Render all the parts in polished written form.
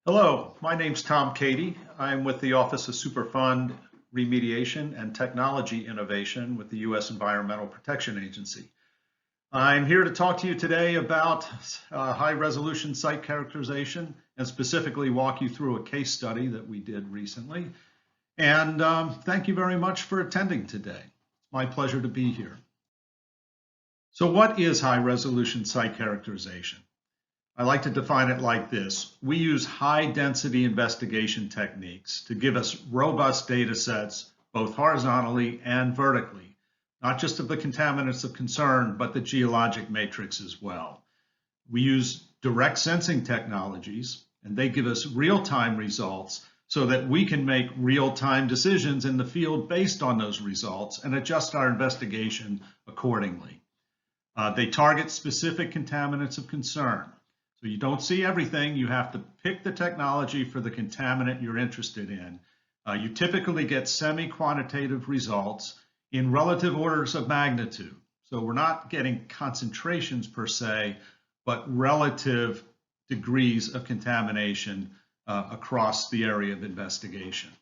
Hello, my name's Tom Cady. I'm with the Office of Superfund Remediation and Technology Innovation with the U.S. Environmental Protection Agency. I'm here to talk to you today about high-resolution site characterization and specifically walk you through a case study that we did recently. And thank you very much for attending today. It's my pleasure to be here. So what is high-resolution site characterization? I like to define it like this. We use high-density investigation techniques to give us robust data sets, both horizontally and vertically, not just of the contaminants of concern, but the geologic matrix as well. We use direct sensing technologies, and they give us real-time results so that we can make real-time decisions in the field based on those results and adjust our investigation accordingly. They target specific contaminants of concern. So you don't see everything. You have to pick the technology for the contaminant you're interested in. You typically get semi-quantitative results in relative orders of magnitude. So we're not getting concentrations per se, but relative degrees of contamination across the area of investigation.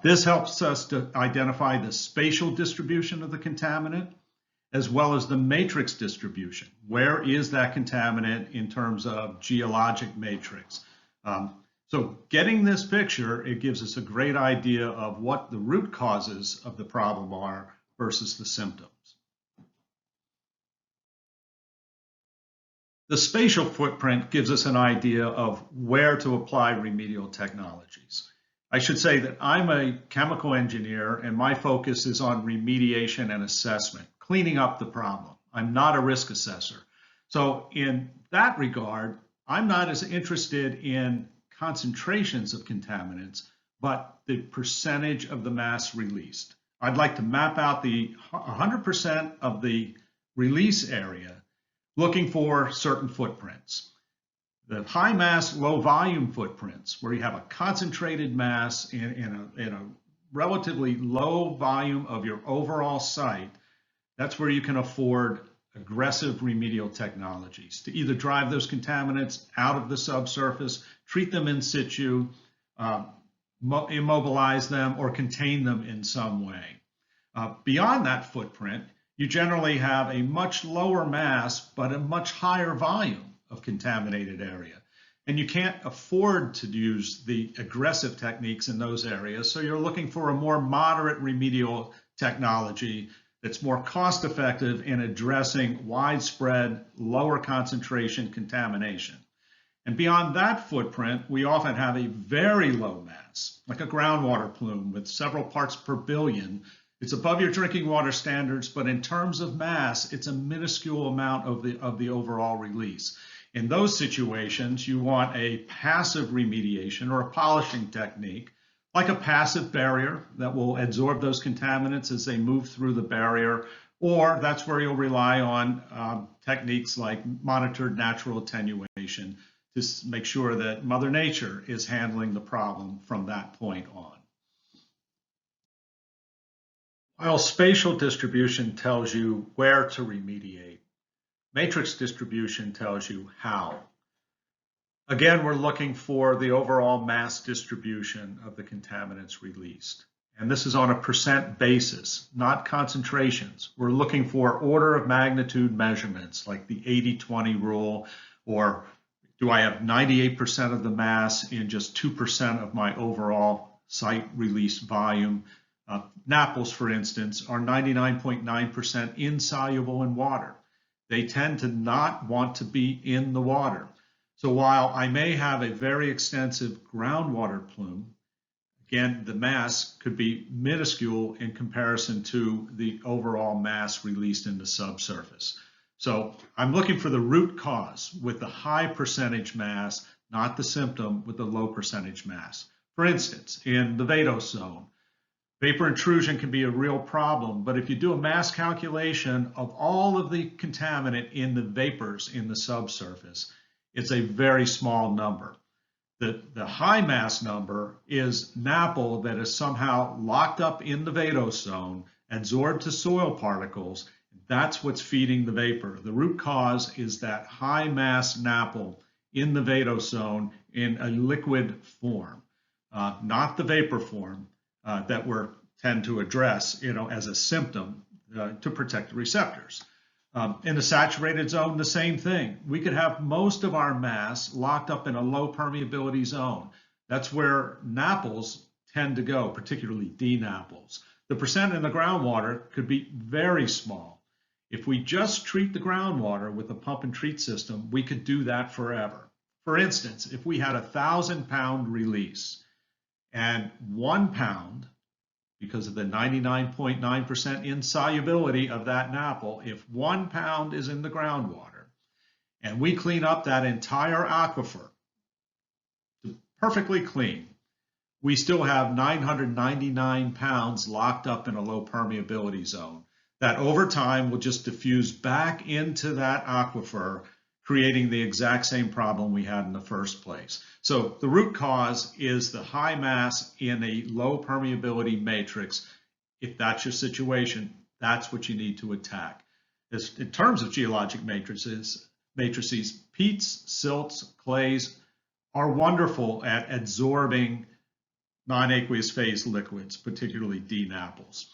This helps us to identify the spatial distribution of the contaminant, as well as the matrix distribution. Where is that contaminant in terms of geologic matrix? So getting this picture, it gives us a great idea of what the root causes of the problem are versus the symptoms. The spatial footprint gives us an idea of where to apply remedial technologies. I should say that I'm a chemical engineer and my focus is on remediation and assessment, cleaning up the problem. I'm not a risk assessor. So in that regard, I'm not as interested in concentrations of contaminants, but the percentage of the mass released. I'd like to map out the 100% of the release area, looking for certain footprints. The high mass, low volume footprints, where you have a concentrated mass in a relatively low volume of your overall site, that's where you can afford aggressive remedial technologies to either drive those contaminants out of the subsurface, treat them in situ, immobilize them, or contain them in some way. Beyond that footprint, you generally have a much lower mass, but a much higher volume of contaminated area. And you can't afford to use the aggressive techniques in those areas, so you're looking for a more moderate remedial technology that's more cost effective in addressing widespread, lower concentration contamination. And beyond that footprint, we often have a very low mass, like a groundwater plume with several parts per billion. It's above your drinking water standards, but in terms of mass, it's a minuscule amount of the overall release. In those situations, you want a passive remediation or a polishing technique, like a passive barrier that will absorb those contaminants as they move through the barrier, or that's where you'll rely on techniques like monitored natural attenuation to make sure that Mother Nature is handling the problem from that point on. While spatial distribution tells you where to remediate, matrix distribution tells you how. Again, we're looking for the overall mass distribution of the contaminants released. And this is on a percent basis, not concentrations. We're looking for order of magnitude measurements like the 80-20 rule, or do I have 98% of the mass in just 2% of my overall site release volume? Napples, for instance, are 99.9% insoluble in water. They tend to not want to be in the water. So while I may have a very extensive groundwater plume, again, the mass could be minuscule in comparison to the overall mass released in the subsurface. So I'm looking for the root cause with the high percentage mass, not the symptom with the low percentage mass. For instance, in the vadose zone, vapor intrusion can be a real problem, but if you do a mass calculation of all of the contaminant in the vapors in the subsurface, it's a very small number. The high mass number is NAPL that is somehow locked up in the vadose zone, adsorbed to soil particles. That's what's feeding the vapor. The root cause is that high mass NAPL in the vadose zone in a liquid form, not the vapor form that we tend to address, as a symptom to protect the receptors. In the saturated zone, the same thing. We could have most of our mass locked up in a low permeability zone. That's where NAPLs tend to go, particularly DNAPLs. The percent in the groundwater could be very small. If we just treat the groundwater with a pump and treat system, we could do that forever. For instance, if we had a 1,000-pound release and 1 pound, because of the 99.9% insolubility of that NAPL, if 1 pound is in the groundwater and we clean up that entire aquifer to perfectly clean, we still have 999 pounds locked up in a low permeability zone that over time will just diffuse back into that aquifer, creating the exact same problem we had in the first place. So the root cause is the high mass in a low permeability matrix. If that's your situation, that's what you need to attack. In terms of geologic matrices, peats, silts, clays are wonderful at absorbing non-aqueous phase liquids, particularly DNAPLs.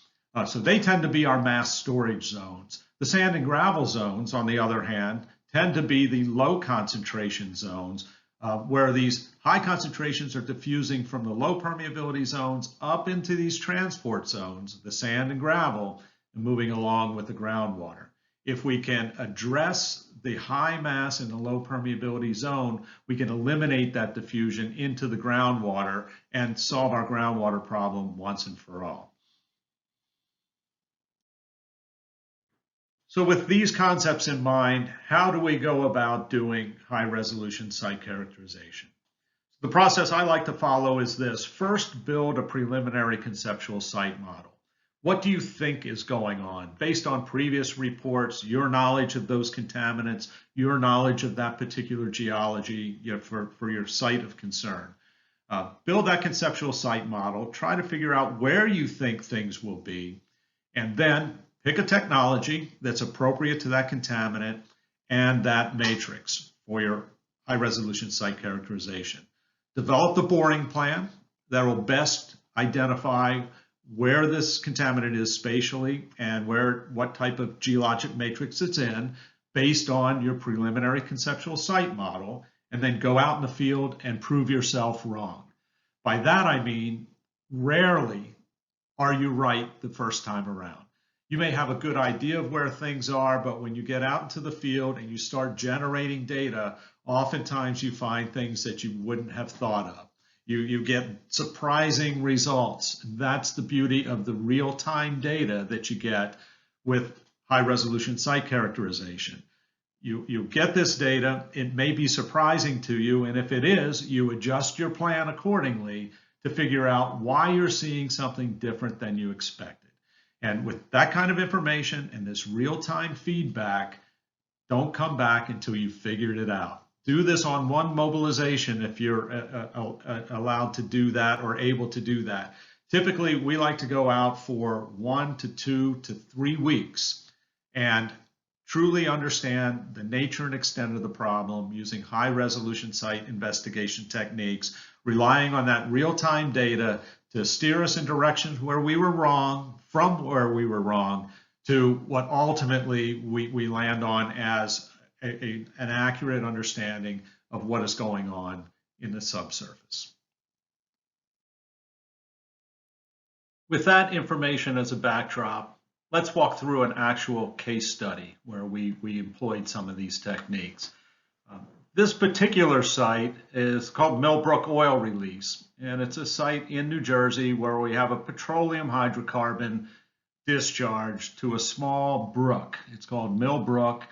So they tend to be our mass storage zones. The sand and gravel zones, on the other hand, tend to be the low concentration zones where these high concentrations are diffusing from the low permeability zones up into these transport zones, the sand and gravel, and moving along with the groundwater. If we can address the high mass in the low permeability zone, we can eliminate that diffusion into the groundwater and solve our groundwater problem once and for all. So with these concepts in mind, how do we go about doing high-resolution site characterization? The process I like to follow is this. First, build a preliminary conceptual site model. What do you think is going on? Based on previous reports, your knowledge of those contaminants, your knowledge of that particular geology for your site of concern. Build that conceptual site model, try to figure out where you think things will be, and then pick a technology that's appropriate to that contaminant and that matrix for your high-resolution site characterization. Develop the boring plan that will best identify where this contaminant is spatially and what type of geologic matrix it's in based on your preliminary conceptual site model, and then go out in the field and prove yourself wrong. By that I mean, rarely are you right the first time around. You may have a good idea of where things are, but when you get out into the field and you start generating data, oftentimes you find things that you wouldn't have thought of. You get surprising results. That's the beauty of the real-time data that you get with high-resolution site characterization. You get this data, it may be surprising to you, and if it is, you adjust your plan accordingly to figure out why you're seeing something different than you expected. And with that kind of information and this real-time feedback, don't come back until you've figured it out. Do this on one mobilization if you're allowed to do that or able to do that. Typically, we like to go out for 1 to 2 to 3 weeks and truly understand the nature and extent of the problem using high-resolution site investigation techniques, relying on that real-time data to steer us in directions where we were wrong, from where we were wrong, to what ultimately we land on as an accurate understanding of what is going on in the subsurface. With that information as a backdrop, let's walk through an actual case study where we employed some of these techniques. This particular site is called Millbrook Oil Release, and it's a site in New Jersey where we have a petroleum hydrocarbon discharge to a small brook. It's called Millbrook,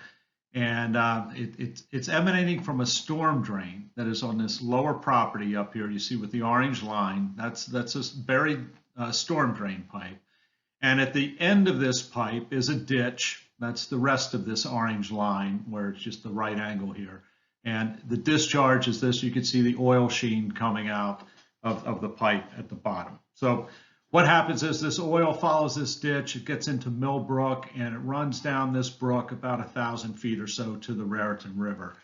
and it's emanating from a storm drain that is on this lower property up here. You see with the orange line, that's a buried storm drain pipe. And at the end of this pipe is a ditch. That's the rest of this orange line where it's just the right angle here. And the discharge is this. You can see the oil sheen coming out of the pipe at the bottom. So what happens is this oil follows this ditch, it gets into Millbrook, and it runs down this brook about 1,000 feet or so to the Raritan River.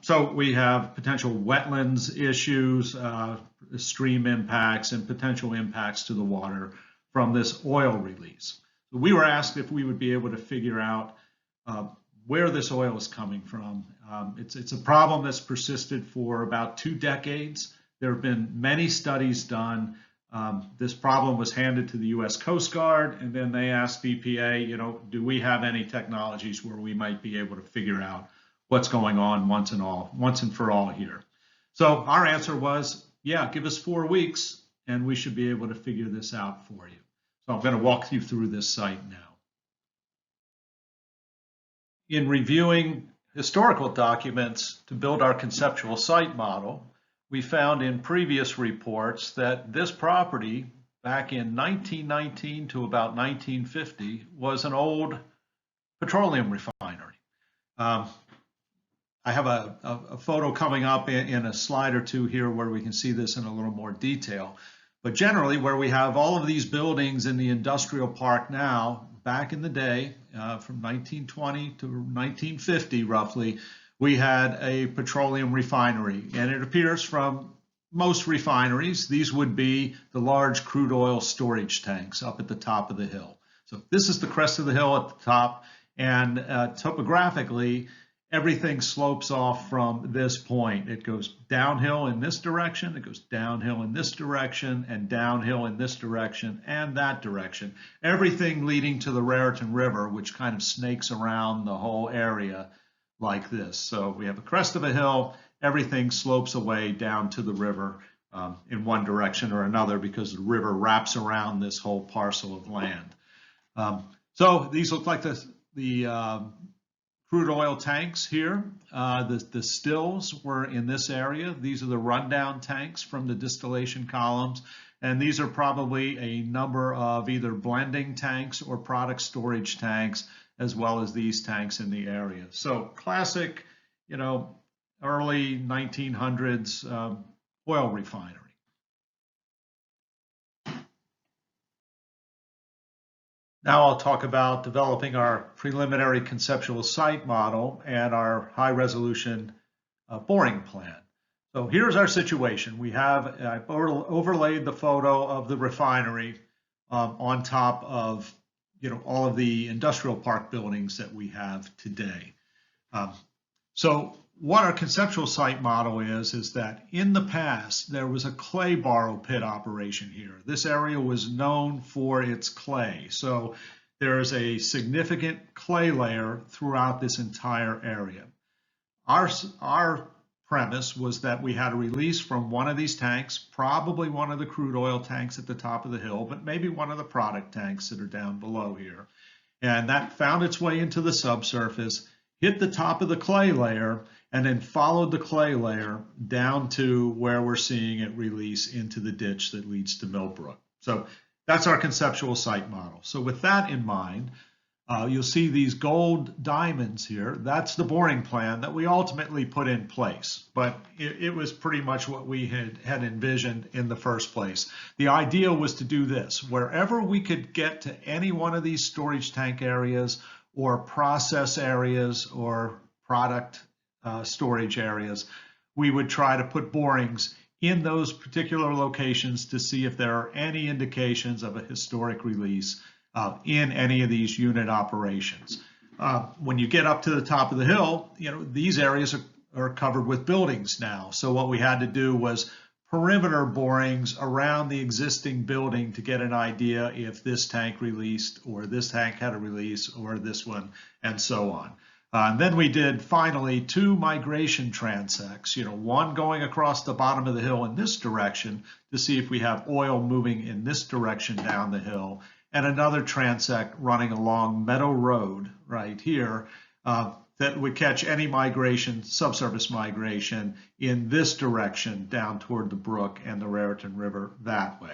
So we have potential wetlands issues, stream impacts, and potential impacts to the water from this oil release. So we were asked if we would be able to figure out where this oil is coming from. It's a problem that's persisted for about 2 decades. There have been many studies done. This problem was handed to the U.S. Coast Guard, and then they asked EPA, do we have any technologies where we might be able to figure out what's going on once and for all here? So our answer was, yeah, give us 4 weeks, and we should be able to figure this out for you. So I'm going to walk you through this site now. In reviewing historical documents to build our conceptual site model, we found in previous reports that this property back in 1919 to about 1950 was an old petroleum refinery. I have a photo coming up in a slide or two here where we can see this in a little more detail. But generally, where we have all of these buildings in the industrial park now, back in the day, from 1920 to 1950 roughly, we had a petroleum refinery. And it appears from most refineries, these would be the large crude oil storage tanks up at the top of the hill. So this is the crest of the hill at the top, and topographically, everything slopes off from this point. It goes downhill in this direction, it goes downhill in this direction, and downhill in this direction and that direction. Everything leading to the Raritan River, which kind of snakes around the whole area like this. So we have a crest of a hill, everything slopes away down to the river in one direction or another because the river wraps around this whole parcel of land. So these look like the crude oil tanks here. The stills were in this area. These are the rundown tanks from the distillation columns. And these are probably a number of either blending tanks or product storage tanks, as well as these tanks in the area. So classic, early 1900s oil refinery. Now I'll talk about developing our preliminary conceptual site model and our high resolution boring plan. So here's our situation. I've overlaid the photo of the refinery on top of all of the industrial park buildings that we have today. So what our conceptual site model is that in the past, there was a clay borrow pit operation here. This area was known for its clay. So there is a significant clay layer throughout this entire area. Our premise was that we had a release from one of these tanks, probably one of the crude oil tanks at the top of the hill, but maybe one of the product tanks that are down below here. And that found its way into the subsurface, hit the top of the clay layer, and then followed the clay layer down to where we're seeing it release into the ditch that leads to Millbrook. So that's our conceptual site model. So with that in mind, you'll see these gold diamonds here. That's the boring plan that we ultimately put in place, but it was pretty much what we had envisioned in the first place. The idea was to do this. Wherever we could get to any one of these storage tank areas or process areas or product storage areas, we would try to put borings in those particular locations to see if there are any indications of a historic release in any of these unit operations. When you get up to the top of the hill, these areas are covered with buildings now. So what we had to do was perimeter borings around the existing building to get an idea if this tank released or this tank had a release or this one, and so on. And then we did finally 2 migration transects, one going across the bottom of the hill in this direction to see if we have oil moving in this direction down the hill, and another transect running along Meadow Road right here that would catch any migration, subsurface migration in this direction down toward the brook and the Raritan River that way.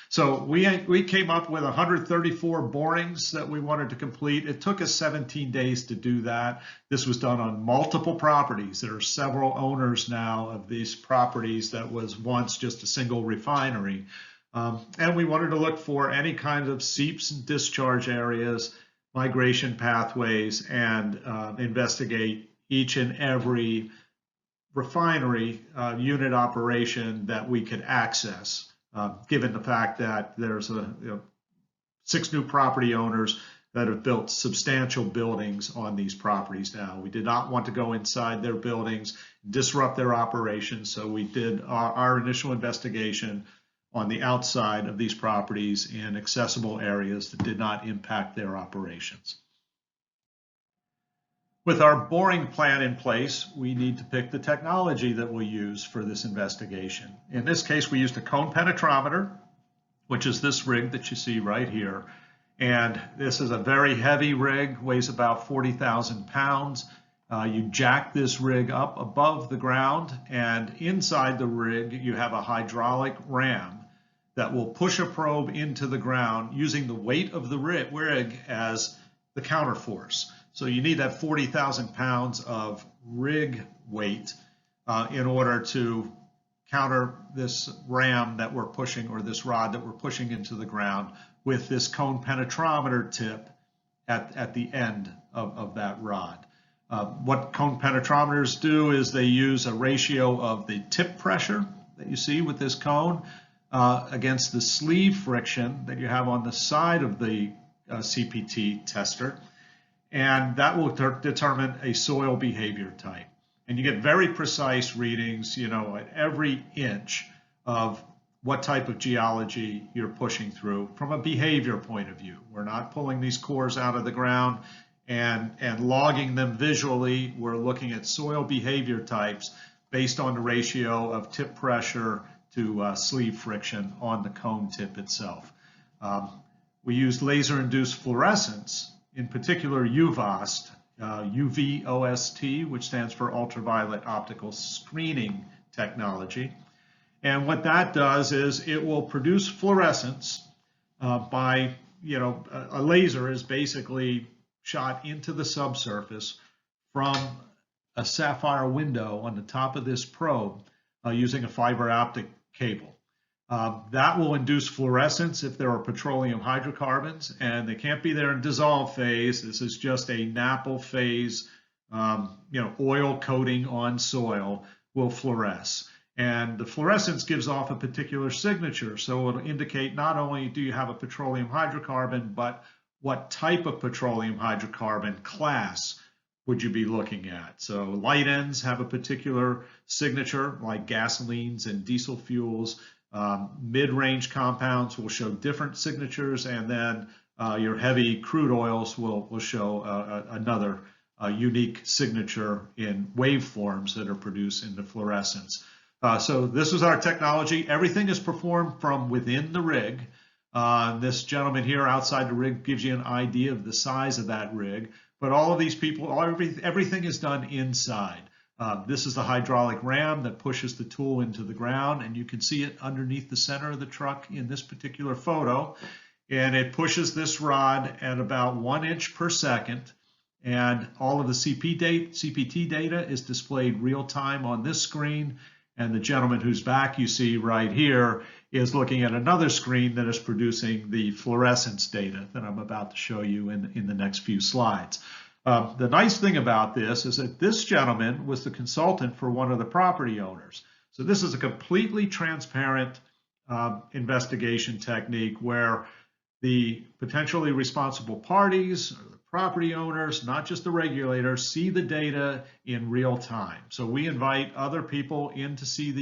So we came up with 134 borings that we wanted to complete. It took us 17 days to do that. This was done on multiple properties. There are several owners now of these properties that was once just a single refinery. And we wanted to look for any kind of seeps and discharge areas, migration pathways, and investigate each and every refinery unit operation that we could access, given the fact that there's 6 new property owners that have built substantial buildings on these properties now. We did not want to go inside their buildings, disrupt their operations, so we did our initial investigation on the outside of these properties in accessible areas that did not impact their operations. With our boring plan in place, we need to pick the technology that we'll use for this investigation. In this case, we used a cone penetrometer, which is this rig that you see right here. And this is a very heavy rig, weighs about 40,000 pounds. You jack this rig up above the ground, and inside the rig, you have a hydraulic ram that will push a probe into the ground using the weight of the rig as the counterforce. So you need that 40,000 pounds of rig weight in order to counter this ram that we're pushing, or this rod that we're pushing into the ground, with this cone penetrometer tip at the end of that rod. What cone penetrometers do is they use a ratio of the tip pressure that you see with this cone against the sleeve friction that you have on the side of the CPT tester, and that will determine a soil behavior type. And you get very precise readings, at every inch of what type of geology you're pushing through from a behavior point of view. We're not pulling these cores out of the ground and logging them visually. We're looking at soil behavior types based on the ratio of tip pressure to sleeve friction on the cone tip itself. We use laser-induced fluorescence, in particular UVOST, UVOST, which stands for ultraviolet optical screening technology. And what that does is it will produce fluorescence by, a laser is basically shot into the subsurface from a sapphire window on the top of this probe using a fiber optic cable. That will induce fluorescence if there are petroleum hydrocarbons, and they can't be there in dissolve phase. This is just a NAPL phase, oil coating on soil will fluoresce. And the fluorescence gives off a particular signature, so it'll indicate not only do you have a petroleum hydrocarbon, but what type of petroleum hydrocarbon class would you be looking at. So light ends have a particular signature, like gasolines and diesel fuels. Mid-range compounds will show different signatures, and then your heavy crude oils will show another unique signature in waveforms that are produced in the fluorescence. So this is our technology. Everything is performed from within the rig. This gentleman here outside the rig gives you an idea of the size of that rig, but all of these people, everything is done inside. This is the hydraulic ram that pushes the tool into the ground, and you can see it underneath the center of the truck in this particular photo. And it pushes this rod at about 1 inch per second, and all of the CPT data is displayed real time on this screen. And the gentleman whose back you see right here is looking at another screen that is producing the fluorescence data that I'm about to show you in the next few slides. The nice thing about this is that this gentleman was the consultant for one of the property owners. So this is a completely transparent investigation technique where the potentially responsible parties, or the property owners, not just the regulators, see the data in real time. So we invite other people in to see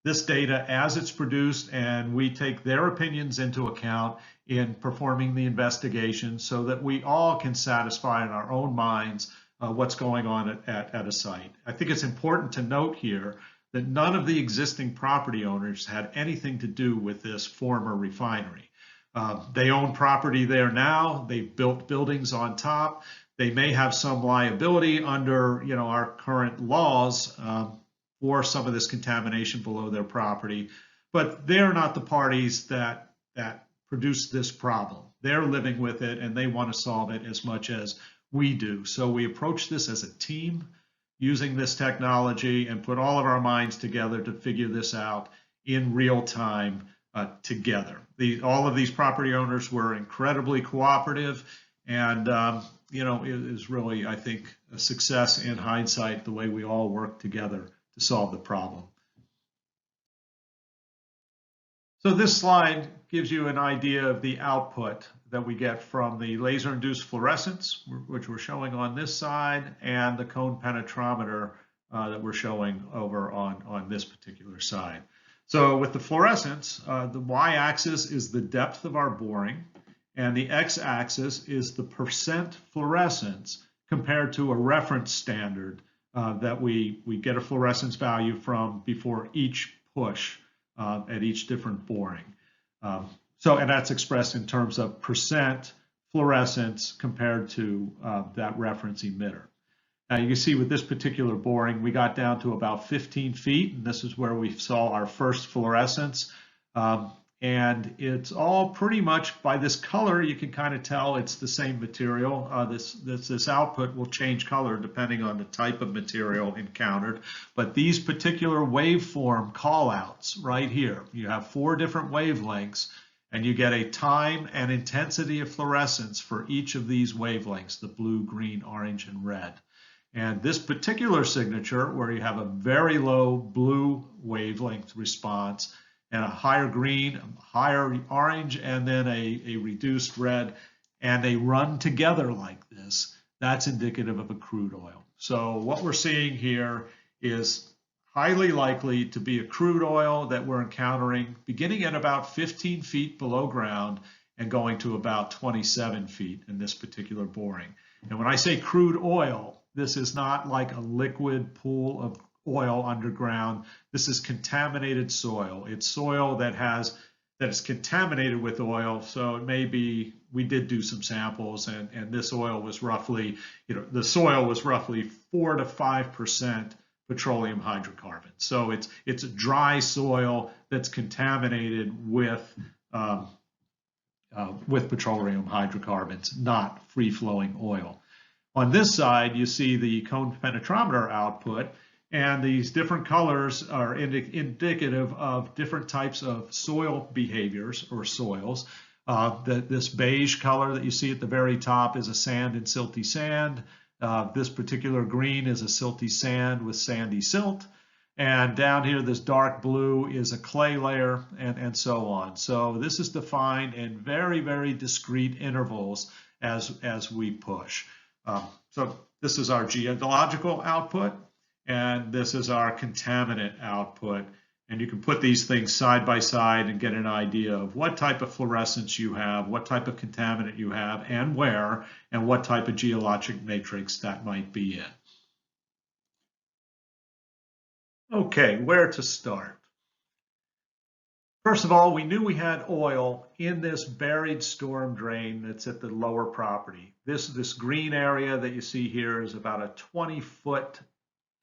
this data as it's produced, and we take their opinions into account in performing the investigation so that we all can satisfy in our own minds what's going on at a site. I think it's important to note here that none of the existing property owners had anything to do with this former refinery. They own property there now. They've built buildings on top. They may have some liability under, our current laws for some of this contamination below their property, but they're not the parties that produce this problem. They're living with it, and they want to solve it as much as we do. So we approach this as a team using this technology and put all of our minds together to figure this out in real time together. All of these property owners were incredibly cooperative, and it is really, I think, a success in hindsight the way we all work together solve the problem. So this slide gives you an idea of the output that we get from the laser-induced fluorescence, which we're showing on this side, and the cone penetrometer that we're showing over on this particular side. So with the fluorescence, the y-axis is the depth of our boring, and the x-axis is the percent fluorescence compared to a reference standard that we get a fluorescence value from before each push at each different boring. And that's expressed in terms of percent fluorescence compared to that reference emitter. Now you can see with this particular boring, we got down to about 15 feet, and this is where we saw our first fluorescence. And it's all pretty much, by this color, you can kind of tell it's the same material. This output will change color depending on the type of material encountered. But these particular waveform callouts right here, you have 4 different wavelengths, and you get a time and intensity of fluorescence for each of these wavelengths, the blue, green, orange, and red. And this particular signature, where you have a very low blue wavelength response, and a higher green, a higher orange, and then a reduced red, and they run together like this, that's indicative of a crude oil. So what we're seeing here is highly likely to be a crude oil that we're encountering beginning at about 15 feet below ground and going to about 27 feet in this particular boring. And when I say crude oil, this is not like a liquid pool of oil underground. This is contaminated soil. It's soil that is contaminated with oil. So it may be, we did do some samples, and this oil was roughly, the soil was roughly 4 to 5% petroleum hydrocarbons. So it's a dry soil that's contaminated with petroleum hydrocarbons, not free-flowing oil. On this side, you see the cone penetrometer output, and these different colors are indicative of different types of soil behaviors or soils. This beige color that you see at the very top is a sand and silty sand. This particular green is a silty sand with sandy silt. And down here, this dark blue is a clay layer, and so on. So this is defined in very, very discrete intervals as we push. So this is our geological output, and this is our contaminant output. And you can put these things side by side and get an idea of what type of fluorescence you have, what type of contaminant you have, and where, and what type of geologic matrix that might be in. Okay, where to start? First of all, we knew we had oil in this buried storm drain that's at the lower property. This green area that you see here is about a 20-foot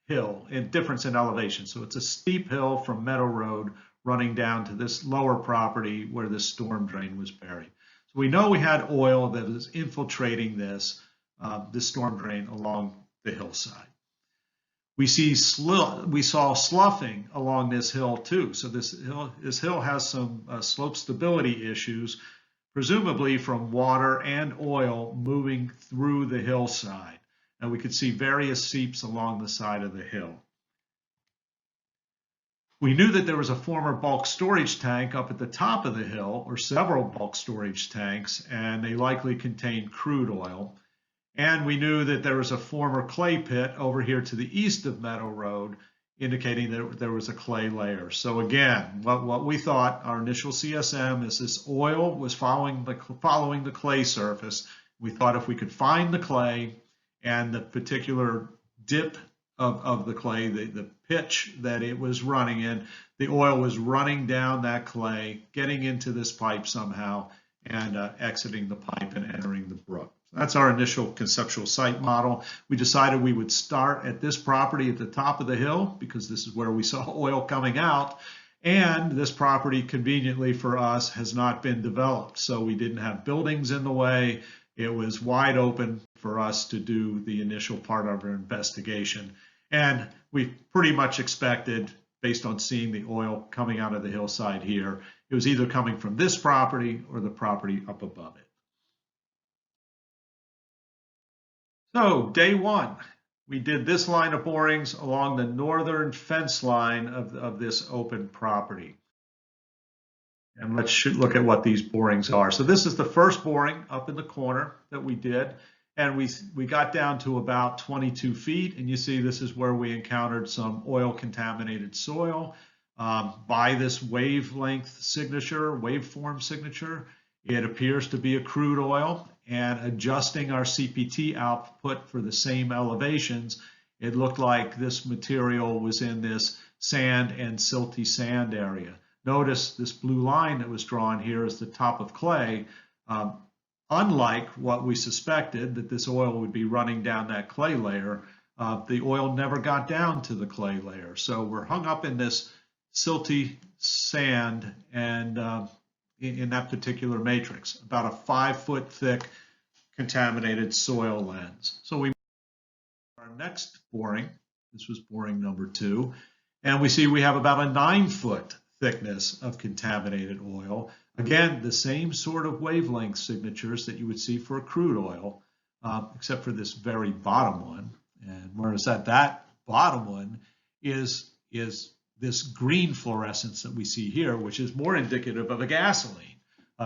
hill in difference in elevation. So it's a steep hill from Meadow Road running down to this lower property where this storm drain was buried. So we know we had oil that was infiltrating this storm drain along the hillside. We saw sloughing along this hill too. So this hill has some slope stability issues, presumably from water and oil moving through the hillside. And we could see various seeps along the side of the hill. We knew that there was a former bulk storage tank up at the top of the hill, or several bulk storage tanks, and they likely contained crude oil. And we knew that there was a former clay pit over here to the east of Meadow Road, indicating that there was a clay layer. So again, what we thought, our initial CSM, is this oil was following the clay surface. We thought if we could find the clay and the particular dip of the clay, the pitch that it was running in, the oil was running down that clay, getting into this pipe somehow, and exiting the pipe and entering the brook. That's our initial conceptual site model. We decided we would start at this property at the top of the hill because this is where we saw oil coming out. And this property, conveniently for us, has not been developed. So we didn't have buildings in the way. It was wide open for us to do the initial part of our investigation. And we pretty much expected, based on seeing the oil coming out of the hillside here, it was either coming from this property or the property up above it. So day one, we did this line of borings along the northern fence line of this open property. And let's look at what these borings are. So this is the first boring up in the corner that we did. And we got down to about 22 feet. And you see this is where we encountered some oil contaminated soil. By this wavelength signature, waveform signature, it appears to be a crude oil. And adjusting our CPT output for the same elevations, it looked like this material was in this sand and silty sand area. Notice this blue line that was drawn here is the top of clay. Unlike what we suspected, that this oil would be running down that clay layer, the oil never got down to the clay layer. So we're hung up in this silty sand and in that particular matrix, about a 5-foot thick contaminated soil lens. So we our next boring, this was boring number 2, and we see we have about a 9-foot thickness of contaminated oil. Again, the same sort of wavelength signatures that you would see for a crude oil, except for this very bottom one. And whereas that bottom one is this green fluorescence that we see here, which is more indicative of a gasoline.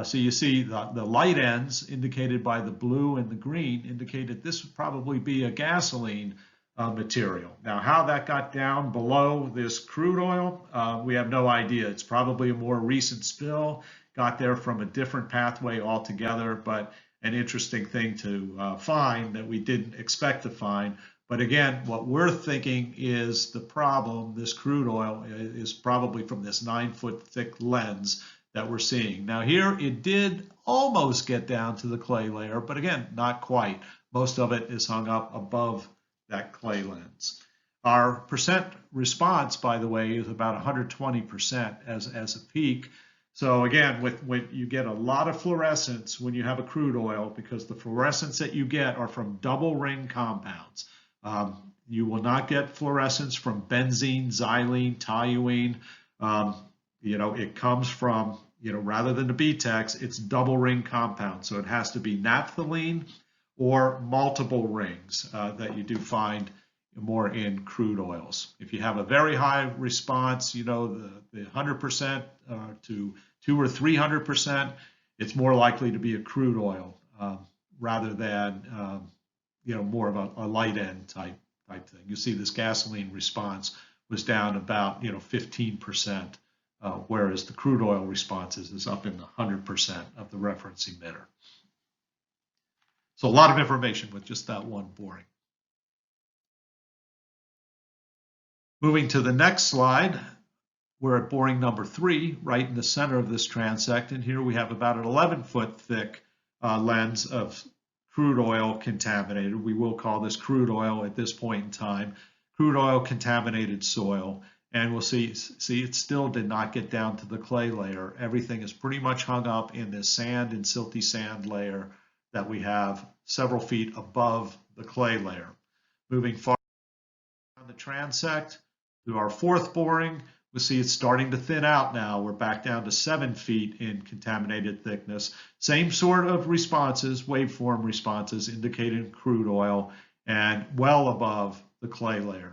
So you see the light ends indicated by the blue and the green indicate that this would probably be a gasoline material. Now, how that got down below this crude oil, we have no idea. It's probably a more recent spill, got there from a different pathway altogether, but an interesting thing to find that we didn't expect to find. But again, what we're thinking is the problem, this crude oil, is probably from this 9-foot thick lens that we're seeing. Now here, it did almost get down to the clay layer, but again, not quite. Most of it is hung up above that clay lens. Our percent response, by the way, is about 120% as a peak. So again, when you get a lot of fluorescence when you have a crude oil, because the fluorescence that you get are from double ring compounds. You will not get fluorescence from benzene, xylene, toluene. It comes from, rather than the BTEX, it's double ring compound. So it has to be naphthalene or multiple rings that you do find more in crude oils. If you have a very high response, the 100% to 200 or 300%, it's more likely to be a crude oil rather than more of a light end type thing. You see this gasoline response was down about 15%, whereas the crude oil responses is up in the 100% of the reference emitter. So a lot of information with just that one boring. Moving to the next slide, we're at boring number 3, right in the center of this transect, and here we have about an 11-foot thick lens of crude oil contaminated. We will call this crude oil at this point in time, crude oil contaminated soil. And we'll see it still did not get down to the clay layer. Everything is pretty much hung up in this sand and silty sand layer that we have several feet above the clay layer. Moving far down the transect to our 4th boring, we see it's starting to thin out now. We're back down to 7 feet in contaminated thickness. Same sort of responses, waveform responses indicating crude oil and well above the clay layer.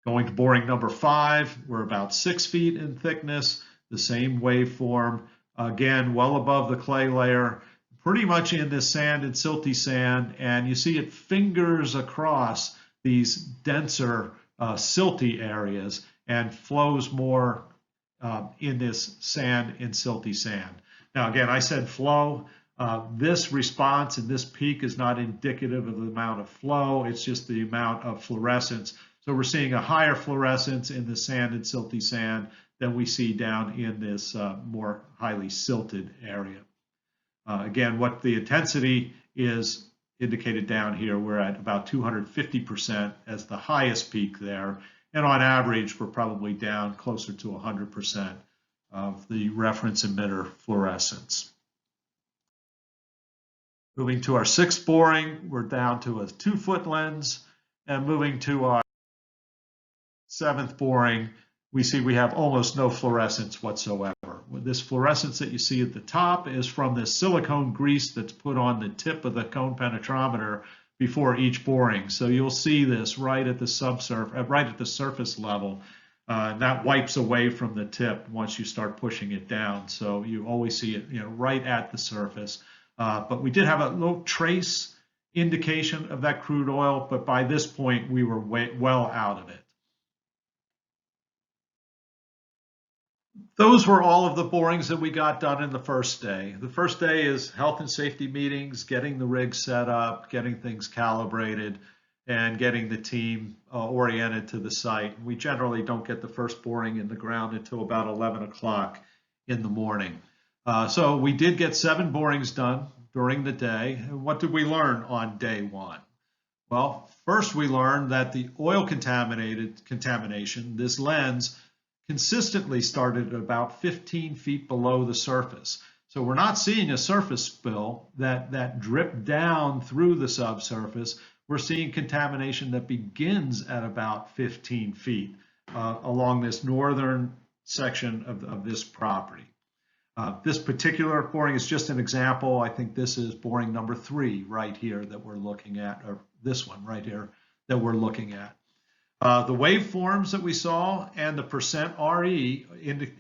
Going to boring number 5, we're about 6 feet in thickness, the same waveform, again, well above the clay layer, pretty much in this sand and silty sand, and you see it fingers across these denser silty areas and flows more in this sand and silty sand. Now again, I said flow. This response and this peak is not indicative of the amount of flow, it's just the amount of fluorescence. So we're seeing a higher fluorescence in the sand and silty sand than we see down in this more highly silted area. Again, what the intensity is indicated down here, we're at about 250% as the highest peak there. And on average, we're probably down closer to 100% of the reference emitter fluorescence. Moving to our 6th boring, we're down to a 2-foot lens. And moving to our 7th boring, we see we have almost no fluorescence whatsoever. This fluorescence that you see at the top is from this silicone grease that's put on the tip of the cone penetrometer before each boring. So you'll see this right at the subsurface, right at the surface level. That wipes away from the tip once you start pushing it down. So you always see it, right at the surface. But we did have a little trace indication of that crude oil, but by this point we were well out of it. Those were all of the borings that we got done in the first day. The first day is health and safety meetings, getting the rig set up, getting things calibrated, and getting the team oriented to the site. We generally don't get the first boring in the ground until about 11 o'clock in the morning. So we did get 7 borings done during the day. And what did we learn on day 1? Well, first we learned that the oil contamination, this lens, consistently started at about 15 feet below the surface. So we're not seeing a surface spill that dripped down through the subsurface. We're seeing contamination that begins at about 15 feet along this northern section of this property. This particular boring is just an example. I think this is boring number 3 right here that we're looking at, or this one right here that we're looking at. The waveforms that we saw and the percent RE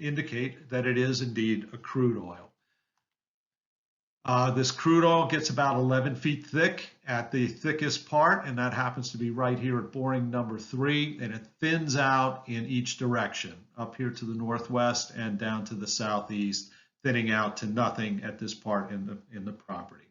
indicate that it is indeed a crude oil. This crude oil gets about 11 feet thick at the thickest part, and that happens to be right here at boring number 3, and it thins out in each direction, up here to the northwest and down to the southeast, thinning out to nothing at this part in the property.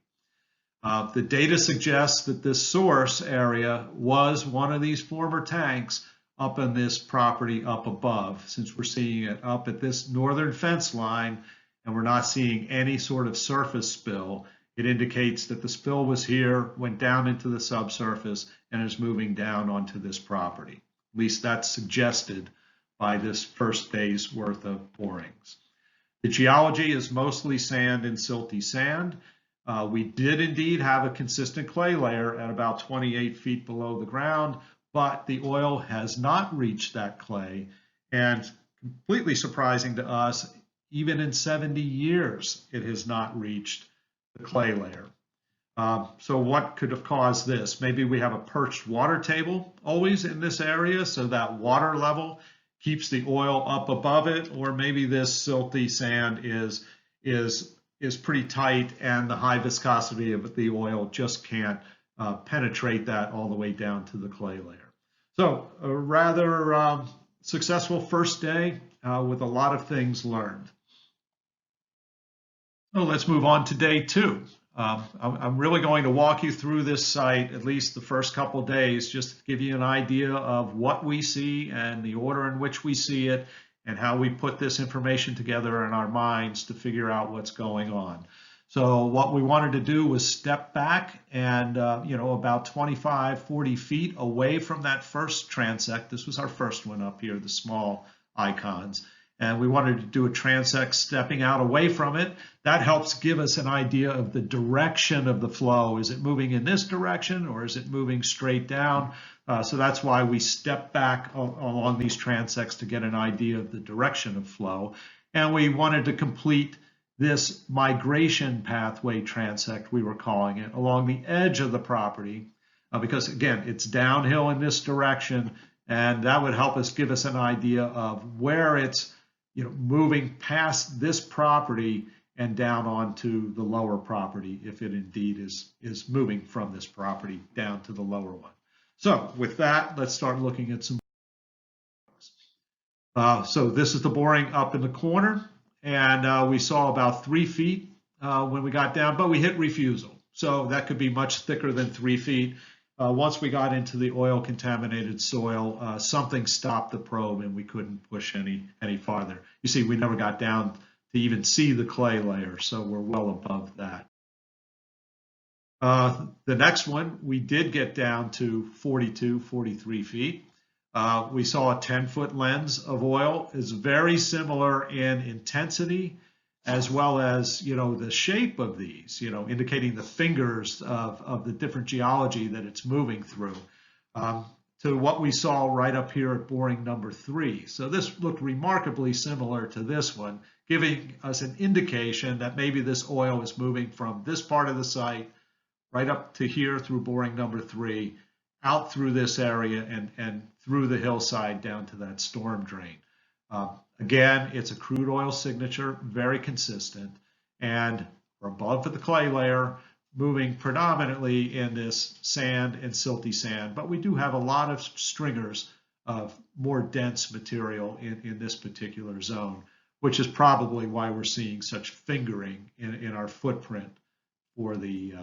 The data suggests that this source area was one of these former tanks up on this property up above. Since we're seeing it up at this northern fence line and we're not seeing any sort of surface spill, it indicates that the spill was here, went down into the subsurface, and is moving down onto this property. At least that's suggested by this first day's worth of borings. The geology is mostly sand and silty sand. We did indeed have a consistent clay layer at about 28 feet below the ground, but the oil has not reached that clay. And completely surprising to us, even in 70 years, it has not reached the clay layer. So what could have caused this? Maybe we have a perched water table always in this area, so that water level keeps the oil up above it, or maybe this silty sand is pretty tight and the high viscosity of the oil just can't penetrate that all the way down to the clay layer. So a rather successful first day with a lot of things learned. So let's move on to day 2. I'm really going to walk you through this site, at least the first couple days, just to give you an idea of what we see and the order in which we see it, and how we put this information together in our minds to figure out what's going on. So what we wanted to do was step back and, about 25, 40 feet away from that first transect. This was our first one up here, the small icons. And we wanted to do a transect stepping out away from it. That helps give us an idea of the direction of the flow. Is it moving in this direction, or is it moving straight down? So that's why we step back along these transects to get an idea of the direction of flow. And we wanted to complete this migration pathway transect, we were calling it, along the edge of the property, because again, it's downhill in this direction, and that would help us give us an idea of where it's moving past this property and down onto the lower property, if it indeed is moving from this property down to the lower one. So with that, let's start looking at some. So this is the boring up in the corner, and we saw about 3 feet when we got down, but we hit refusal. So that could be much thicker than 3 feet. Once we got into the oil contaminated soil, something stopped the probe and we couldn't push any farther. You see, we never got down to even see the clay layer, so we're well above that. The next one, we did get down to 42, 43 feet. We saw a 10-foot lens of oil. Is very similar in intensity, as well as, the shape of these, indicating the fingers of the different geology that it's moving through, to what we saw right up here at boring number 3. So this looked remarkably similar to this one, giving us an indication that maybe this oil is moving from this part of the site right up to here through boring number 3, out through this area and through the hillside down to that storm drain. Again, it's a crude oil signature, very consistent, and we're above the clay layer, moving predominantly in this sand and silty sand, but we do have a lot of stringers of more dense material in this particular zone, which is probably why we're seeing such fingering in our footprint for the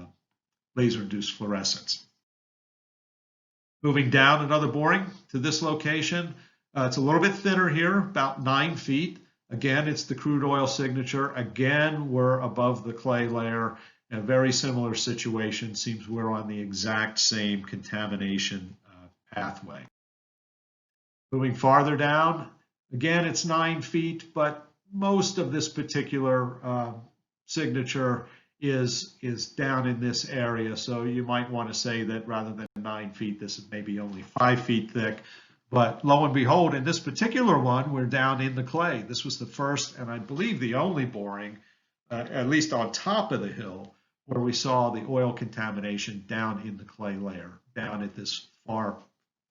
laser-induced fluorescence. Moving down another boring to this location, it's a little bit thinner here, about 9 feet. Again, it's the crude oil signature. Again, we're above the clay layer. A very similar situation. Seems we're on the exact same contamination pathway. Moving farther down, again, it's 9 feet, but most of this particular signature is down in this area. So you might want to say that rather than 9 feet, this is maybe only 5 feet thick. But lo and behold, in this particular one, we're down in the clay. This was the first, and I believe the only boring, at least on top of the hill, where we saw the oil contamination down in the clay layer, down at this far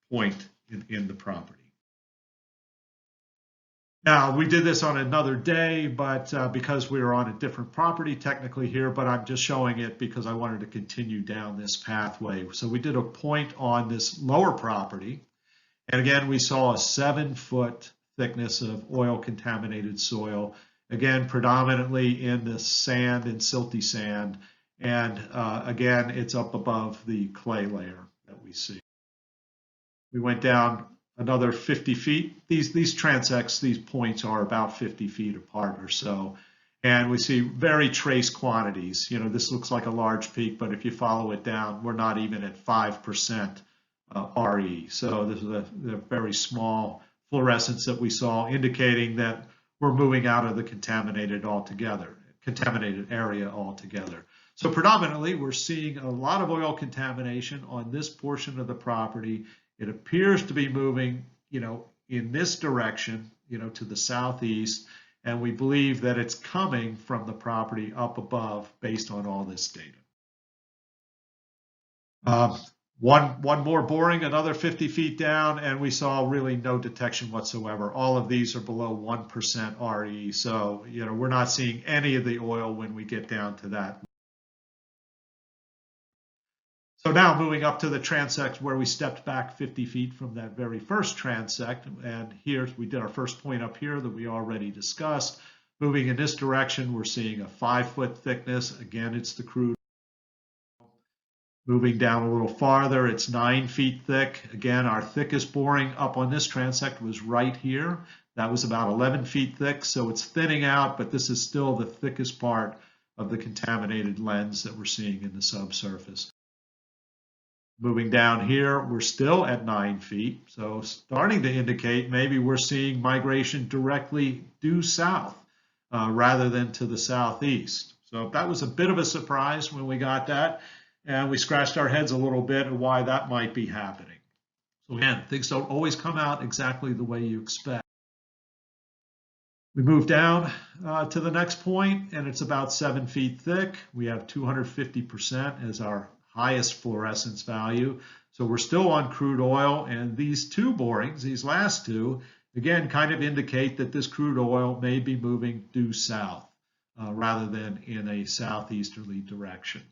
point in the property. Now, we did this on another day, but because we were on a different property technically here, but I'm just showing it because I wanted to continue down this pathway. So we did a point on this lower property. And again, we saw a 7-foot thickness of oil contaminated soil, again, predominantly in the sand and silty sand. And again, it's up above the clay layer that we see. We went down another 50 feet. These transects, these points are about 50 feet apart or so. And we see very trace quantities. You know, this looks like a large peak, but if you follow it down, we're not even at 5%. RE. So this is a very small fluorescence that we saw, indicating that we're moving out of the contaminated area altogether. So predominantly, we're seeing a lot of oil contamination on this portion of the property. It appears to be moving, you know, in this direction, you know, to the southeast, and we believe that it's coming from the property up above based on all this data. One more boring, another 50 feet down, and we saw really no detection whatsoever. All of these are below 1% RE, so you know we're not seeing any of the oil when we get down to that. So now moving up to the transect where we stepped back 50 feet from that very first transect, and here we did our first point up here that we already discussed. Moving in this direction, we're seeing a 5-foot thickness. Again, it's the crude. Moving down a little farther, it's 9 feet thick. Again, our thickest boring up on this transect was right here. That was about 11 feet thick, so it's thinning out, but this is still the thickest part of the contaminated lens that we're seeing in the subsurface. Moving down here, we're still at 9 feet, so starting to indicate maybe we're seeing migration directly due south rather than to the southeast. So that was a bit of a surprise when we got that. And we scratched our heads a little bit at why that might be happening. So again, things don't always come out exactly the way you expect. We move down to the next point, and it's about 7 feet thick. We have 250% as our highest fluorescence value. So we're still on crude oil, and these two borings, these last two, again, kind of indicate that this crude oil may be moving due south rather than in a southeasterly direction.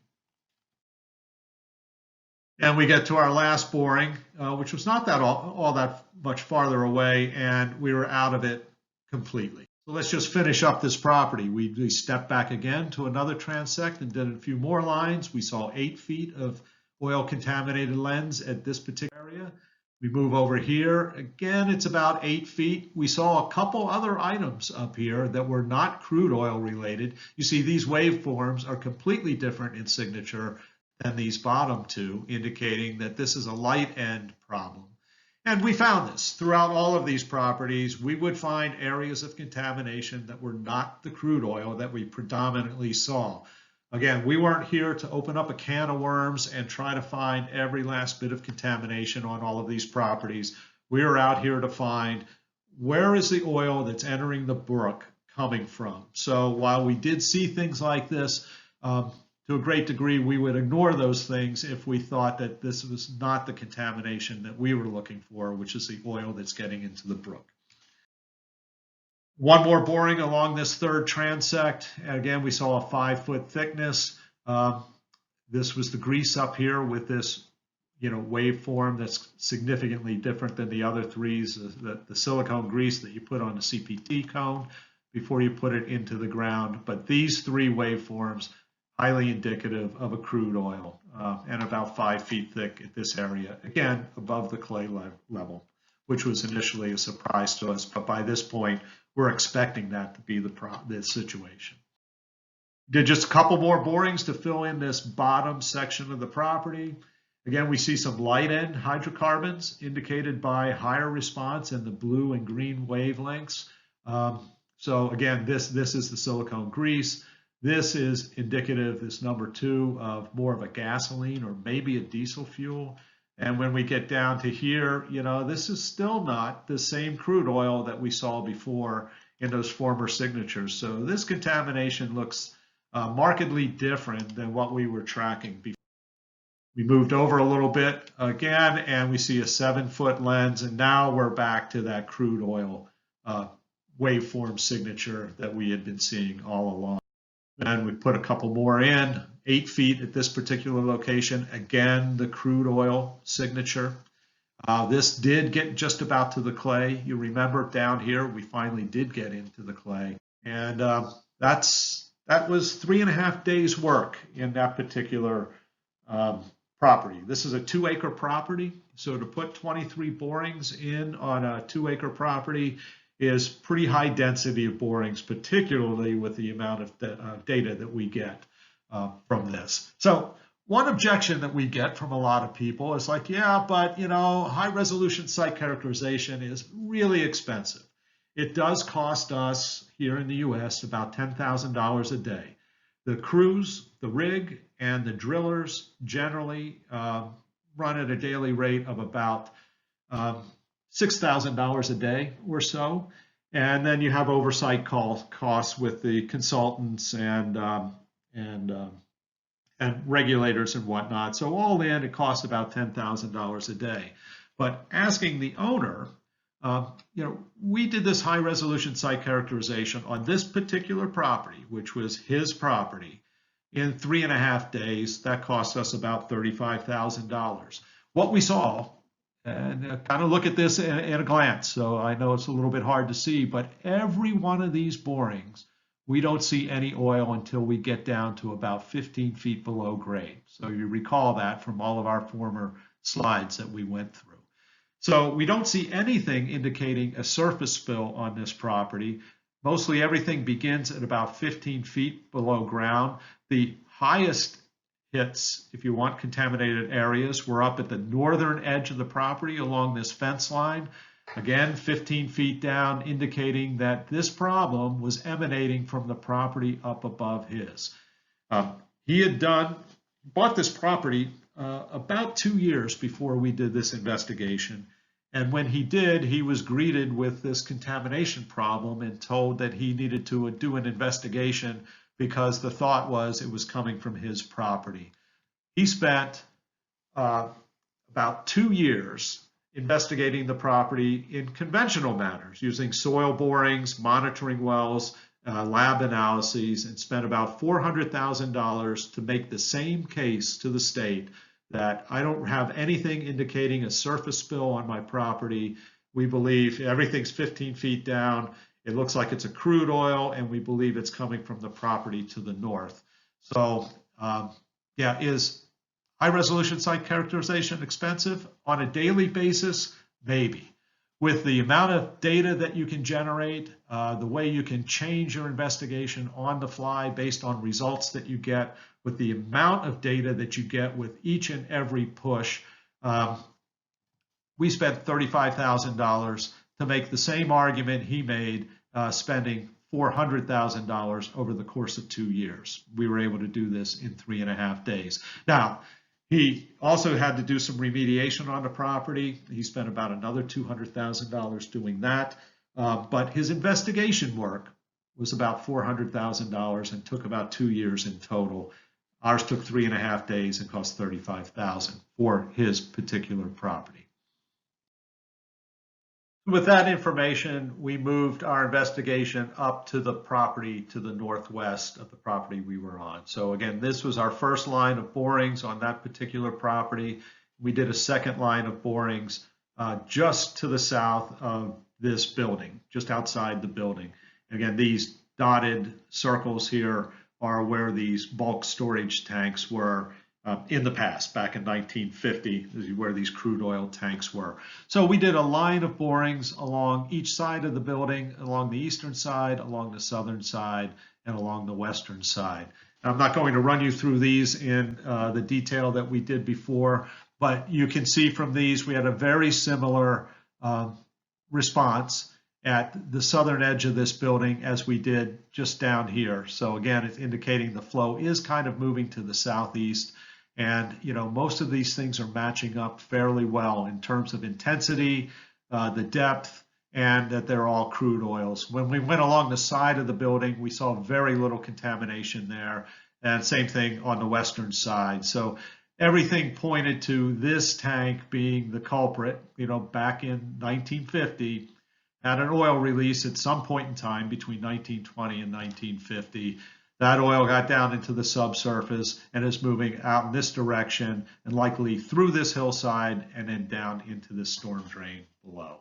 And we get to our last boring, which was not that all that much farther away, and we were out of it completely. So let's just finish up this property. We stepped back again to another transect and did a few more lines. We saw 8 feet of oil contaminated lens at this particular area. We move over here. Again, it's about 8 feet. We saw a couple other items up here that were not crude oil related. You see, these waveforms are completely different in signature than these bottom two, indicating that this is a light end problem. And we found this throughout all of these properties. We would find areas of contamination that were not the crude oil that we predominantly saw. Again, we weren't here to open up a can of worms and try to find every last bit of contamination on all of these properties. We are out here to find where is the oil that's entering the brook coming from. So while we did see things like this, to a great degree, we would ignore those things if we thought that this was not the contamination that we were looking for, which is the oil that's getting into the brook. One more boring along this third transect. Again, we saw a 5-foot thickness. This was the grease up here with this, waveform that's significantly different than the other threes, the silicone grease that you put on the CPT cone before you put it into the ground. But these three waveforms, highly indicative of a crude oil, and about 5 feet thick at this area, again, above the clay level, which was initially a surprise to us. But by this point, we're expecting that to be the situation. Did just a couple more borings to fill in this bottom section of the property. Again, we see some light end hydrocarbons indicated by higher response in the blue and green wavelengths. So again, this is the silicone grease. This is indicative, this number 2, of more of a gasoline or maybe a diesel fuel. And when we get down to here, this is still not the same crude oil that we saw before in those former signatures. So this contamination looks markedly different than what we were tracking before. We moved over a little bit again, and we see a 7-foot lens, and now we're back to that crude oil waveform signature that we had been seeing all along. And we put a couple more in, 8 feet at this particular location. Again, the crude oil signature. This did get just about to the clay. You remember down here, we finally did get into the clay. And that was 3.5 days work in that particular property. This is a 2-acre property. So to put 23 borings in on a 2-acre property is pretty high density of borings, particularly with the amount of data that we get from this. So one objection that we get from a lot of people is like, yeah, but high resolution site characterization is really expensive. It does cost us here in the US about $10,000 a day. The crews, the rig, and the drillers generally run at a daily rate of about $6,000 a day or so. And then you have oversight costs with the consultants and regulators and whatnot. So all in, it costs about $10,000 a day. But asking the owner, we did this high resolution site characterization on this particular property, which was his property, in 3.5 days. That cost us about $35,000. What we saw, and kind of look at this in a glance, so I know it's a little bit hard to see, but every one of these borings, we don't see any oil until we get down to about 15 feet below grade. So you recall that from all of our former slides that we went through. So we don't see anything indicating a surface spill on this property. Mostly everything begins at about 15 feet below ground. The highest hits, if you want contaminated areas, were up at the northern edge of the property along this fence line. Again, 15 feet down, indicating that this problem was emanating from the property up above his. He had bought this property about 2 years before we did this investigation. And when he did, he was greeted with this contamination problem and told that he needed to do an investigation because the thought was it was coming from his property. He spent about 2 years investigating the property in conventional manners, using soil borings, monitoring wells, lab analyses, and spent about $400,000 to make the same case to the state that I don't have anything indicating a surface spill on my property. We believe everything's 15 feet down. It looks like it's a crude oil, and we believe it's coming from the property to the north. So yeah, is high resolution site characterization expensive? On a daily basis, maybe. With the amount of data that you can generate, the way you can change your investigation on the fly based on results that you get, with the amount of data that you get with each and every push, we spent $35,000 to make the same argument he made, spending $400,000 over the course of 2 years. We were able to do this in 3.5 days. Now, he also had to do some remediation on the property. He spent about another $200,000 doing that. But his investigation work was about $400,000 and took about 2 years in total. Ours took 3.5 days and cost $35,000 for his particular property. With that information, we moved our investigation up to the property to the northwest of the property we were on. So again, this was our first line of borings on that particular property. We did a second line of borings just to the south of this building, just outside the building. Again, these dotted circles here are where these bulk storage tanks were in the past, back in 1950, this is where these crude oil tanks were. So we did a line of borings along each side of the building, along the eastern side, along the southern side, and along the western side. And I'm not going to run you through these in the detail that we did before, but you can see from these we had a very similar response at the southern edge of this building as we did just down here. So again, it's indicating the flow is kind of moving to the southeast. And, most of these things are matching up fairly well in terms of intensity, the depth, and that they're all crude oils. When we went along the side of the building, we saw very little contamination there, and same thing on the western side. So everything pointed to this tank being the culprit. Back in 1950, had an oil release at some point in time between 1920 and 1950. That oil got down into the subsurface and is moving out in this direction and likely through this hillside and then down into the storm drain below.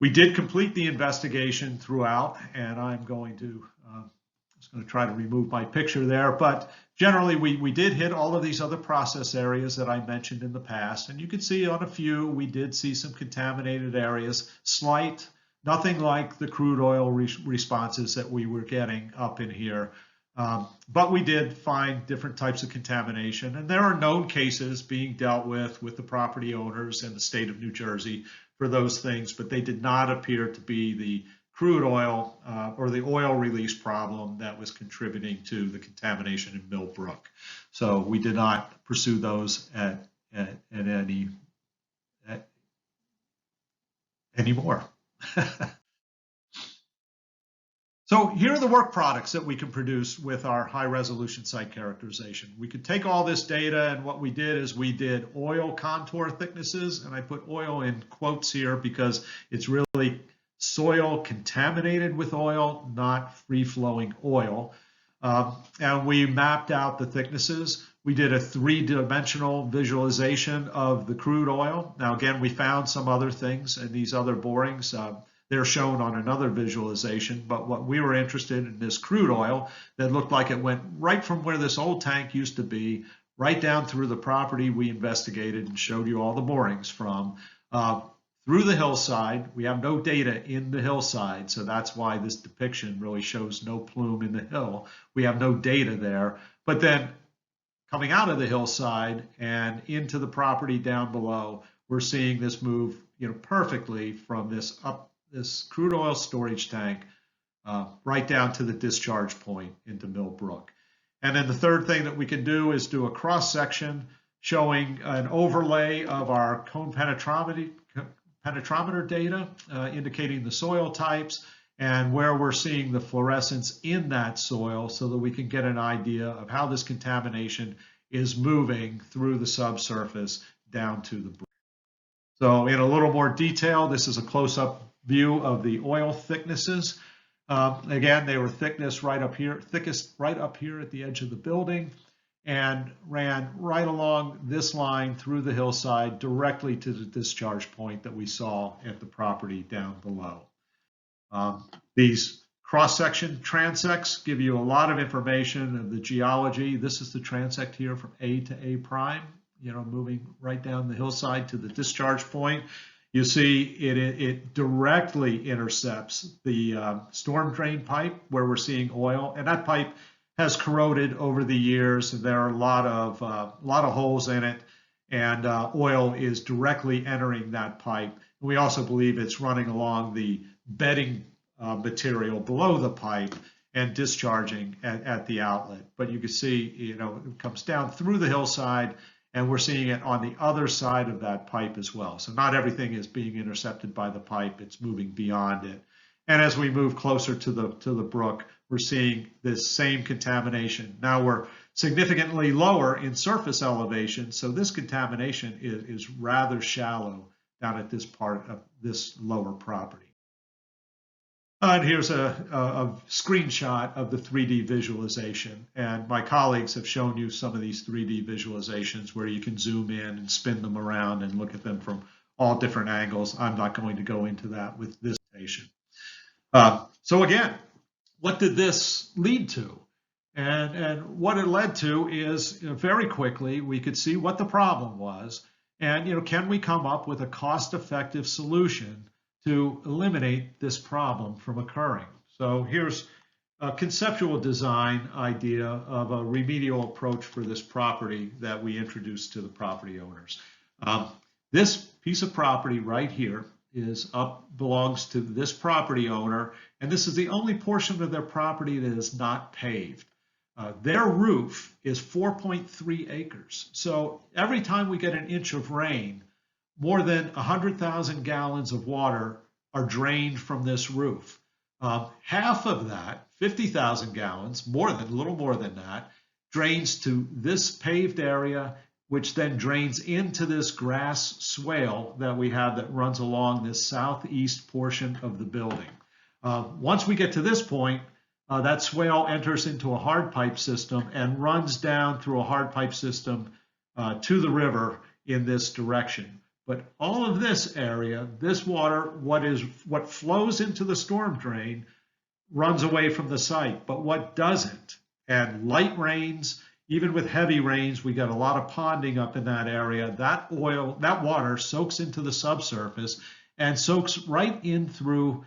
We did complete the investigation throughout, and I'm going to try to remove my picture there, but generally we did hit all of these other process areas that I mentioned in the past, and you can see on a few we did see some contaminated areas, slight. Nothing like the crude oil responses that we were getting up in here. But we did find different types of contamination. And there are known cases being dealt with the property owners in the state of New Jersey for those things, but they did not appear to be the crude oil or the oil release problem that was contributing to the contamination in Millbrook. So we did not pursue those anymore. So here are the work products that we can produce with our high resolution site characterization. We could take all this data, and what we did is we did oil contour thicknesses, and I put oil in quotes here because it's really soil contaminated with oil, not free-flowing oil. And we mapped out the thicknesses. We did a three-dimensional visualization of the crude oil. Now, again, we found some other things in these other borings. They're shown on another visualization, but what we were interested in this crude oil that looked like it went right from where this old tank used to be, right down through the property we investigated and showed you all the borings from, through the hillside. We have no data in the hillside, so that's why this depiction really shows no plume in the hill. We have no data there, but then coming out of the hillside and into the property down below, we're seeing this move, perfectly from this crude oil storage tank right down to the discharge point into Millbrook. And then the third thing that we can do is do a cross section showing an overlay of our cone penetrometer data, indicating the soil types and where we're seeing the fluorescence in that soil so that we can get an idea of how this contamination is moving through the subsurface down to the brook. So in a little more detail, this is a close-up view of the oil thicknesses. Again, they were thickest right up here at the edge of the building, and ran right along this line through the hillside directly to the discharge point that we saw at the property down below. These cross-section transects give you a lot of information of the geology. This is the transect here from A to A prime, moving right down the hillside to the discharge point. You see it directly intercepts the storm drain pipe where we're seeing oil, and that pipe has corroded over the years. There are a lot of holes in it, and oil is directly entering that pipe. We also believe it's running along the bedding material below the pipe and discharging at the outlet. But you can see, it comes down through the hillside, and we're seeing it on the other side of that pipe as well. So not everything is being intercepted by the pipe, it's moving beyond it. And as we move closer to the brook, we're seeing this same contamination. Now we're significantly lower in surface elevation, so this contamination is rather shallow down at this part of this lower property. And here's a screenshot of the 3D visualization. And my colleagues have shown you some of these 3D visualizations where you can zoom in and spin them around and look at them from all different angles. I'm not going to go into that with this presentation. So again, what did this lead to? And what it led to is, very quickly, we could see what the problem was. And, can we come up with a cost-effective solution to eliminate this problem from occurring? So here's a conceptual design idea of a remedial approach for this property that we introduced to the property owners. This piece of property right here belongs to this property owner, and this is the only portion of their property that is not paved. Their roof is 4.3 acres. So every time we get an inch of rain, more than 100,000 gallons of water are drained from this roof. Half of that, 50,000 gallons, a little more than that, drains to this paved area, which then drains into this grass swale that we have that runs along this southeast portion of the building. Once we get to this point, that swale enters into a hard pipe system and runs down through a hard pipe system to the river in this direction. But all of this area, this water, what flows into the storm drain, runs away from the site. But what doesn't, and light rains, even with heavy rains, we got a lot of ponding up in that area. That water soaks into the subsurface and soaks right in through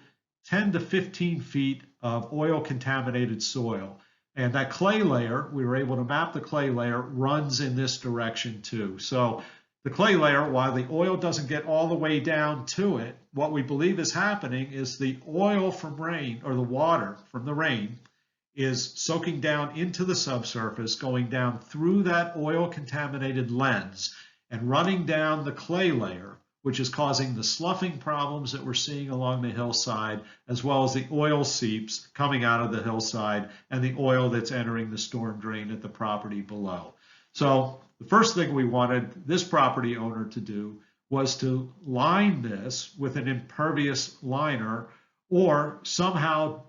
10 to 15 feet of oil contaminated soil. And that clay layer, we were able to map the clay layer, runs in this direction too. So the clay layer, while the oil doesn't get all the way down to it, what we believe is happening is the oil from rain, or the water from the rain, is soaking down into the subsurface, going down through that oil contaminated lens and running down the clay layer, which is causing the sloughing problems that we're seeing along the hillside, as well as the oil seeps coming out of the hillside and the oil that's entering the storm drain at the property below. So the first thing we wanted this property owner to do was to line this with an impervious liner, or somehow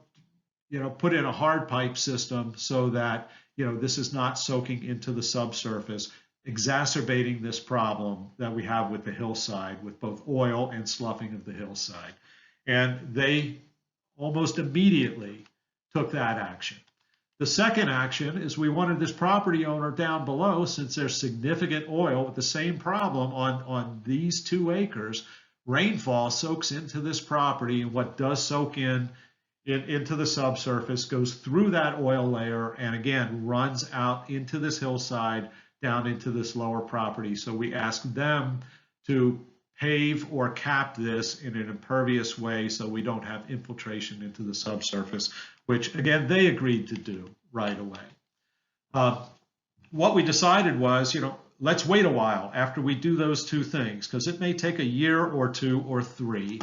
put in a hard pipe system so that this is not soaking into the subsurface, exacerbating this problem that we have with the hillside, with both oil and sloughing of the hillside. And they almost immediately took that action. The second action is we wanted this property owner down below, since there's significant oil with the same problem on these 2 acres, rainfall soaks into this property, and what does soak into the subsurface goes through that oil layer and again runs out into this hillside, down into this lower property. So we asked them to pave or cap this in an impervious way so we don't have infiltration into the subsurface, which again they agreed to do right away. What we decided was, let's wait a while after we do those 2 things, because it may take a year or 2 or 3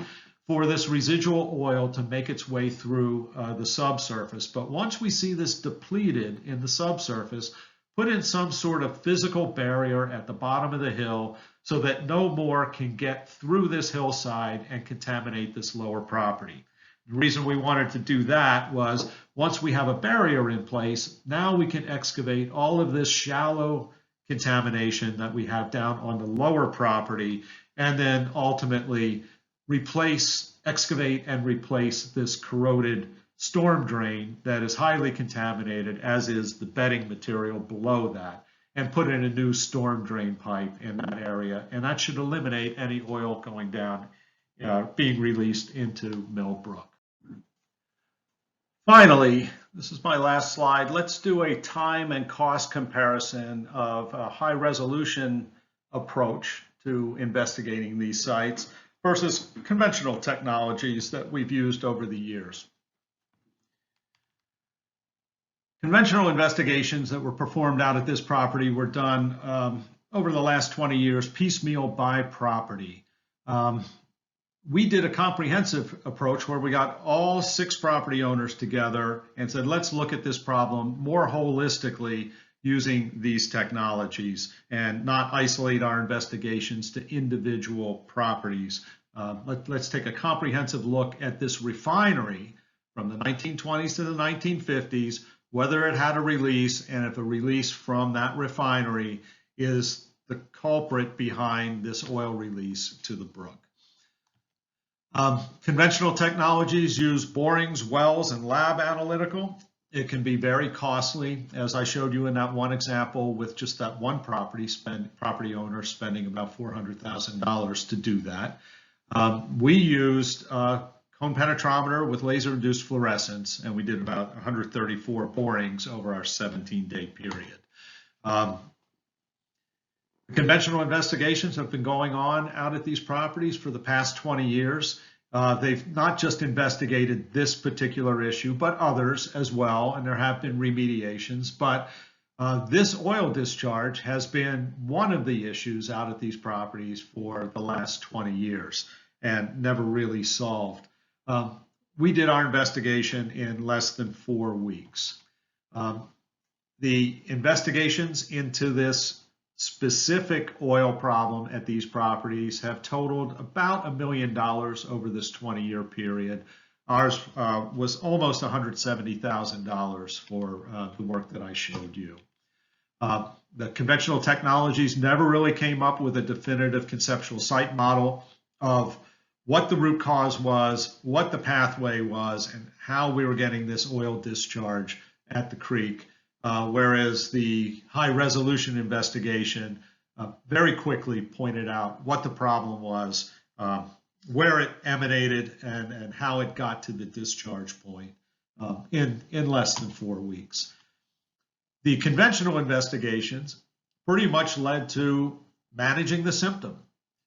for this residual oil to make its way through the subsurface. But once we see this depleted in the subsurface, put in some sort of physical barrier at the bottom of the hill so that no more can get through this hillside and contaminate this lower property. The reason we wanted to do that was, once we have a barrier in place, now we can excavate all of this shallow contamination that we have down on the lower property, and then ultimately excavate and replace this corroded storm drain that is highly contaminated, as is the bedding material below that, and put in a new storm drain pipe in that area. And that should eliminate any oil going down, being released into Mill Brook. Finally, this is my last slide. Let's do a time and cost comparison of a high resolution approach to investigating these sites versus conventional technologies that we've used over the years. Conventional investigations that were performed out at this property were done over the last 20 years, piecemeal by property. we did a comprehensive approach where we got all 6 property owners together and said, let's look at this problem more holistically using these technologies and not isolate our investigations to individual properties. Let's take a comprehensive look at this refinery from the 1920s to the 1950s, whether it had a release, and if a release from that refinery is the culprit behind this oil release to the brook. Conventional technologies use borings, wells, and lab analytical. It can be very costly, as I showed you in that one example with just that one property owner spending about $400,000 to do that. We used cone penetrometer with laser-induced fluorescence, and we did about 134 borings over our 17-day period. Conventional investigations have been going on out at these properties for the past 20 years. They've not just investigated this particular issue, but others as well, and there have been remediations. But this oil discharge has been one of the issues out at these properties for the last 20 years and never really solved. We did our investigation in less than 4 weeks. The investigations into this specific oil problem at these properties have totaled about $1 million over this 20-year period. Ours was almost $170,000 for the work that I showed you. The conventional technologies never really came up with a definitive conceptual site model of what the root cause was, what the pathway was, and how we were getting this oil discharge at the creek. Whereas the high-resolution investigation very quickly pointed out what the problem was, where it emanated, and how it got to the discharge point in less than 4 weeks. The conventional investigations pretty much led to managing the symptom.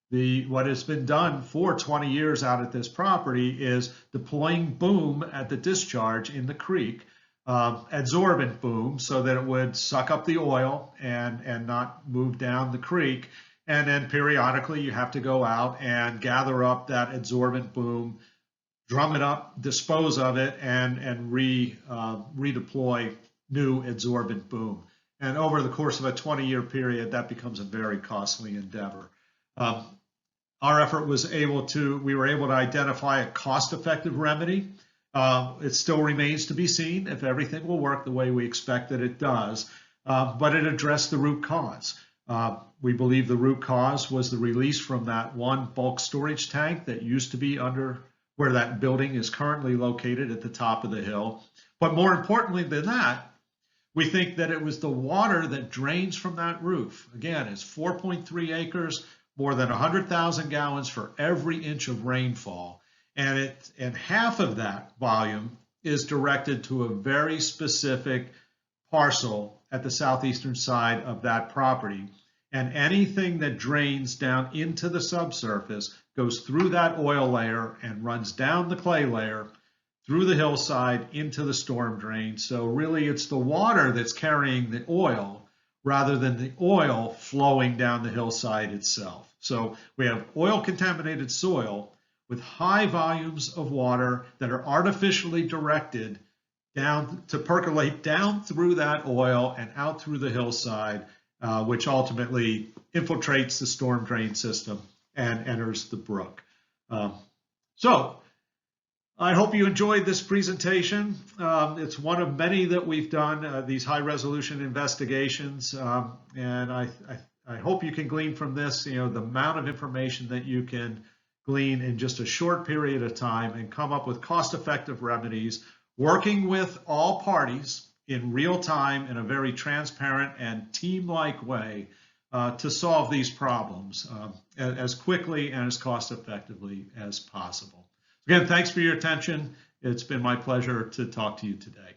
What has been done for 20 years out at this property is deploying boom at the discharge in the creek, adsorbent boom, so that it would suck up the oil and not move down the creek. And then periodically you have to go out and gather up that adsorbent boom, drum it up, dispose of it, and redeploy new adsorbent boom. And over the course of a 20-year period, that becomes a very costly endeavor. Our effort was we were able to identify a cost-effective remedy. It still remains to be seen if everything will work the way we expect that it does, but it addressed the root cause. We believe the root cause was the release from that one bulk storage tank that used to be under where that building is currently located at the top of the hill. But more importantly than that, we think that it was the water that drains from that roof. Again, it's 4.3 acres, more than 100,000 gallons for every inch of rainfall. And half of that volume is directed to a very specific parcel at the southeastern side of that property. And anything that drains down into the subsurface goes through that oil layer and runs down the clay layer, through the hillside into the storm drain. So really it's the water that's carrying the oil rather than the oil flowing down the hillside itself. So we have oil contaminated soil with high volumes of water that are artificially directed down to percolate down through that oil and out through the hillside, which ultimately infiltrates the storm drain system and enters the brook. So I hope you enjoyed this presentation. It's one of many that we've done, these high resolution investigations, and I hope you can glean from this, the amount of information that you can glean in just a short period of time and come up with cost-effective remedies, working with all parties in real time in a very transparent and team-like way to solve these problems as quickly and as cost-effectively as possible. Again, thanks for your attention. It's been my pleasure to talk to you today.